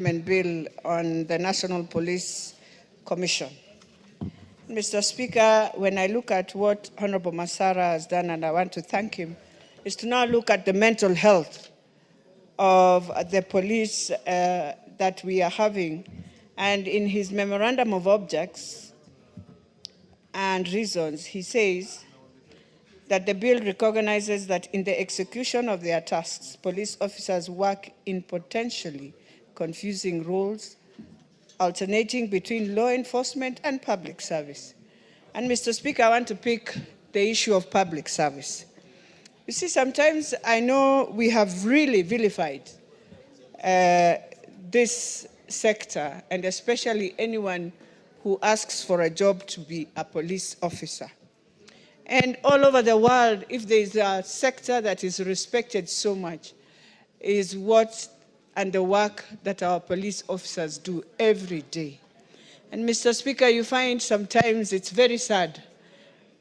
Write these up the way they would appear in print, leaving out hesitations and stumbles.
Bill on the National Police Commission. Mr. Speaker, when I look at what Honorable Masara has done, and I want to thank him, is to now look at the mental health of the police that we are having. And in his memorandum of objects and reasons, he says that the bill recognizes that in the execution of their tasks, police officers work in potentially confusing roles, alternating between law enforcement and public service. And Mr. Speaker, I want to pick the issue of public service. You see, sometimes I know we have really vilified this sector, and especially anyone who asks for a job to be a police officer. And all over the world, if there is a sector that is respected so much, is what and the work that our police officers do every day. And Mr. Speaker, you find sometimes it's very sad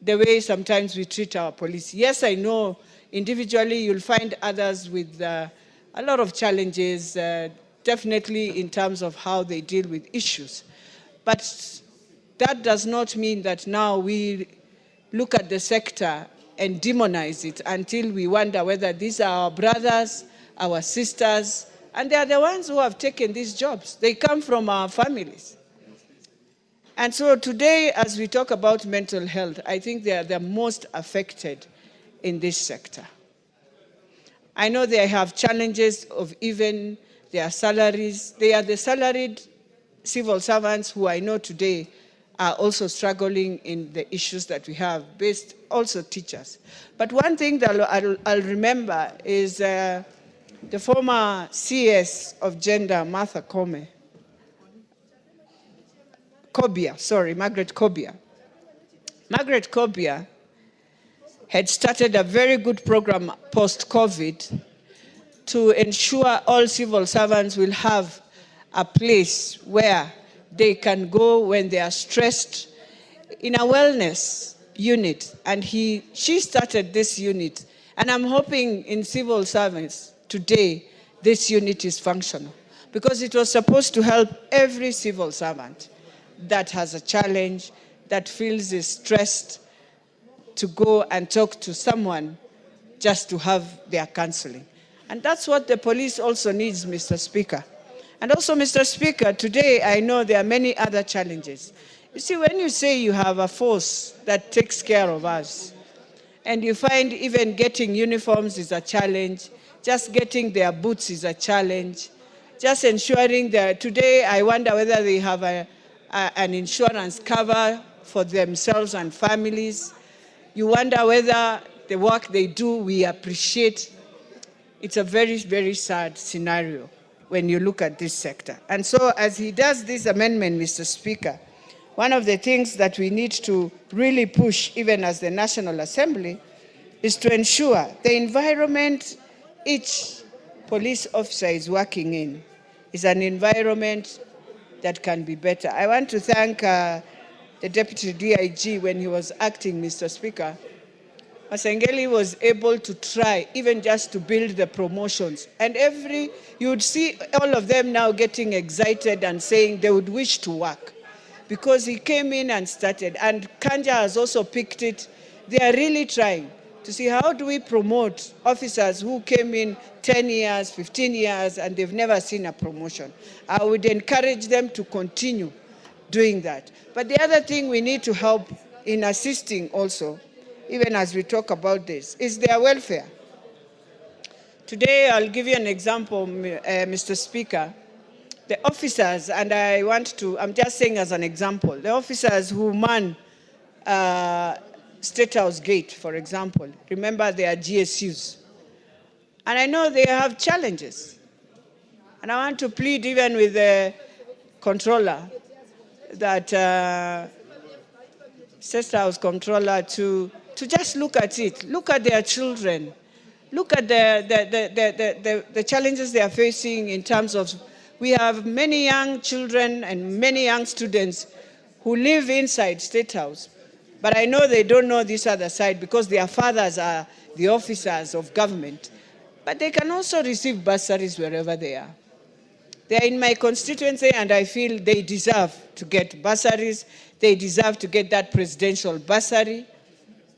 the way sometimes we treat our police. Yes, I know individually you'll find others with a lot of challenges, definitely in terms of how they deal with issues. But that does not mean that now we look at the sector and demonize it until we wonder whether these are our brothers, our sisters, and they are the ones who have taken these jobs. They come from our families. And so today, as we talk about mental health, I think they are the most affected in this sector. I know they have challenges of even their salaries. They are the salaried civil servants who I know today are also struggling in the issues that we have, based also teachers. But one thing that I'll remember is the former CS of gender, Margaret Kobia. Margaret Kobia had started a very good program post-COVID to ensure all civil servants will have a place where they can go when they are stressed in a wellness unit. And she started this unit. And I'm hoping in civil service today, this unit is functional, because it was supposed to help every civil servant that has a challenge, that feels is stressed, to go and talk to someone just to have their counseling. And that's what the police also needs, Mr. Speaker. And also, Mr. Speaker, today I know there are many other challenges. You see, when you say you have a force that takes care of us, and you find even getting uniforms is a challenge, just getting their boots is a challenge, just ensuring that today I wonder whether they have an insurance cover for themselves and families. You wonder whether the work they do we appreciate. It's a very, very sad scenario when you look at this sector. And so as he does this amendment, Mr. Speaker, one of the things that we need to really push, even as the National Assembly, is to ensure the environment each police officer is working in is an environment that can be better. I want to thank the Deputy DIG when he was acting, Mr. Speaker. Masengeli was able to try even just to build the promotions. And you would see all of them now getting excited and saying they would wish to work, because he came in and started. And Kanja has also picked it. They are really trying to see how do we promote officers who came in 10 years, 15 years, and they've never seen a promotion. I would encourage them to continue doing that. But the other thing we need to help in assisting also, even as we talk about this, is their welfare. Today, I'll give you an example, Mr. Speaker. The officers, and I'm just saying as an example, the officers who man State House Gate, for example, remember they are GSUs. And I know they have challenges. And I want to plead even with the controller, that State House controller, to just look at it. Look at their children. Look at the challenges they are facing in terms of, we have many young children and many young students who live inside State House. But I know they don't know this other side because their fathers are the officers of government. But they can also receive bursaries wherever they are. They are in my constituency, and I feel they deserve to get bursaries. They deserve to get that presidential bursary.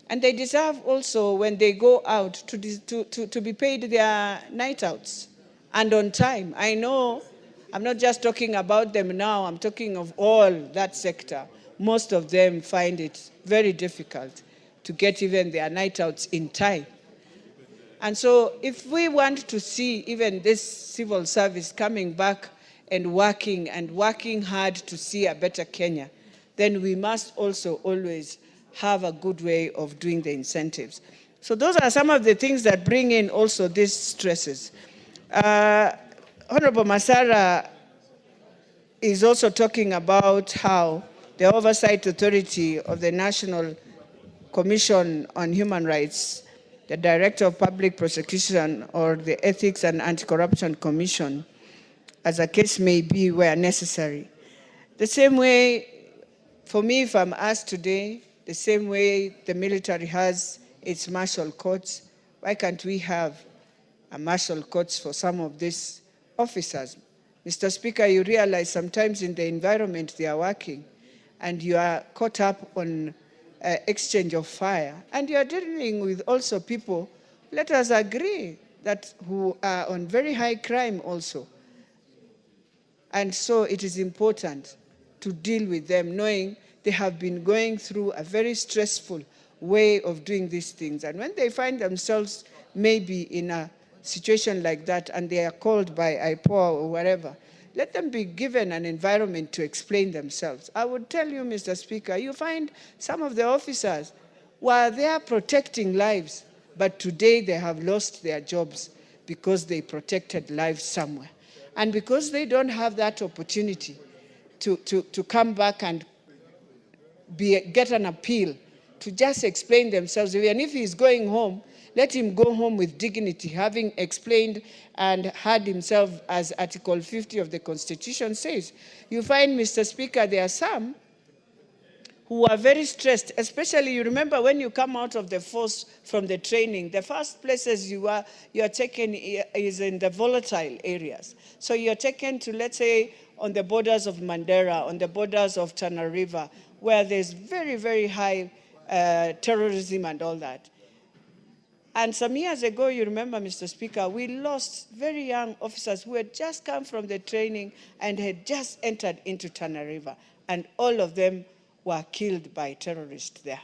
And they deserve also, when they go out, to be paid their night outs and on time. I know I'm not just talking about them now, I'm talking of all that sector. Most of them find it very difficult to get even their night outs in time. And so if we want to see even this civil service coming back and working hard to see a better Kenya, then we must also always have a good way of doing the incentives. So those are some of the things that bring in also these stresses. Honorable Masara is also talking about how the Oversight Authority of the National Commission on Human Rights, the Director of Public Prosecution, or the Ethics and Anti-Corruption Commission, as a case may be, where necessary. The same way, for me, if I'm asked today, the same way the military has its martial courts, why can't we have a martial courts for some of these officers? Mr. Speaker, you realize sometimes in the environment they are working, and you are caught up on exchange of fire, and you are dealing with also people, let us agree, that who are on very high crime also. And so it is important to deal with them, knowing they have been going through a very stressful way of doing these things. And when they find themselves maybe in a situation like that, and they are called by IPOA or whatever, let them be given an environment to explain themselves. I would tell you, Mr. Speaker, you find some of the officers were there protecting lives, but today they have lost their jobs because they protected lives somewhere. And because they don't have that opportunity to come back and get an appeal, to just explain themselves, even if he's going home, let him go home with dignity, having explained and had himself, as Article 50 of the Constitution says. You find, Mr. Speaker, there are some who are very stressed, especially, you remember when you come out of the force from the training, the first places you are taken is in the volatile areas. So you're taken to, let's say, on the borders of Mandera, on the borders of Tana River, where there's very, very high terrorism and all that. And some years ago, you remember, Mr. Speaker, we lost very young officers who had just come from the training and had just entered into Tana River, and all of them were killed by terrorists there.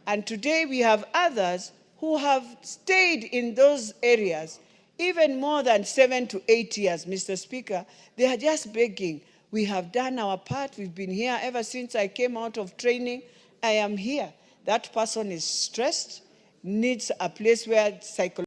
And today we have others who have stayed in those areas even more than 7 to 8 years, Mr. Speaker. They are just begging. We have done our part. We've been here ever since I came out of training. I am here. That person is stressed, needs a place where psychological